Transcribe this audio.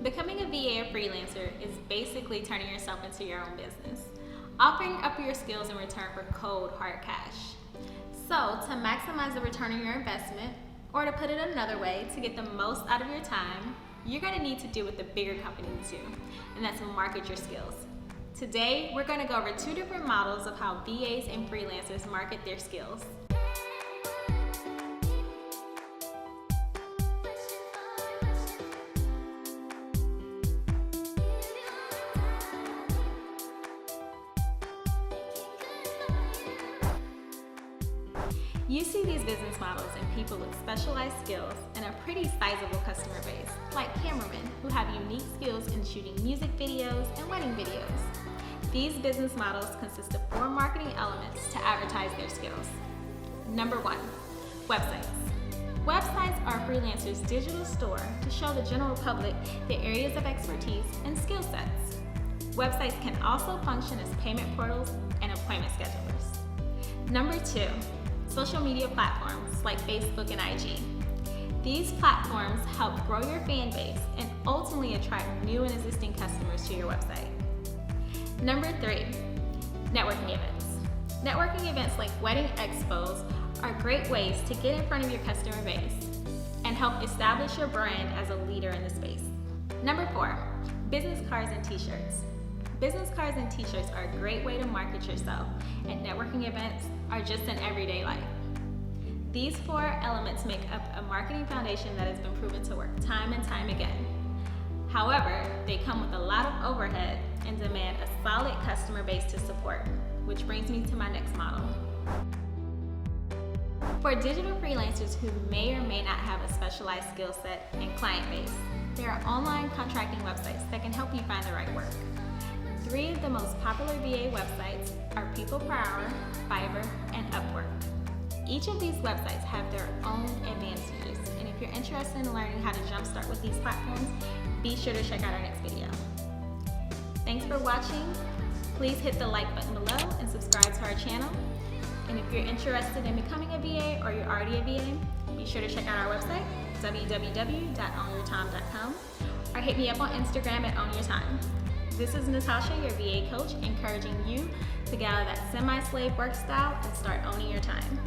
Becoming a VA or freelancer is basically turning yourself into your own business, offering up your skills in return for cold, hard cash. So, to maximize the return on your investment, or to put it another way, to get the most out of your time, you're going to need to do what the bigger companies do, and that's market your skills. Today, we're going to go over 2 different models of how VAs and freelancers market their skills. You see these business models in people with specialized skills and a pretty sizable customer base, like cameramen who have unique skills in shooting music videos and wedding videos. These business models consist of 4 marketing elements to advertise their skills. Number 1, websites. Websites are a freelancer's digital store to show the general public their areas of expertise and skill sets. Websites can also function as payment portals and appointment schedulers. Number 2, social media platforms like Facebook and IG. These platforms help grow your fan base and ultimately attract new and existing customers to your website. Number 3, networking events. Networking events like wedding expos are great ways to get in front of your customer base and help establish your brand as a leader in the space. Number 4, business cards and t-shirts. Business cards and t-shirts are a great way to market yourself, and networking events are just an everyday life. These 4 elements make up a marketing foundation that has been proven to work time and time again. However, they come with a lot of overhead and demand a solid customer base to support, which brings me to my next model. For digital freelancers who may or may not have a specialized skill set and client base, there are online contracting websites that can help you find the right work. 3 of the most popular VA websites are People Per Hour, Fiverr, and Upwork. Each of these websites have their own advantages, and if you're interested in learning how to jumpstart with these platforms, be sure to check out our next video. Thanks for watching. Please hit the like button below and subscribe to our channel. And if you're interested in becoming a VA or you're already a VA, be sure to check out our website, www.ownyourtime.com, or hit me up on Instagram at ownyourtime. This is Natasha, your VA coach, encouraging you to get out of that semi-slave work style and start owning your time.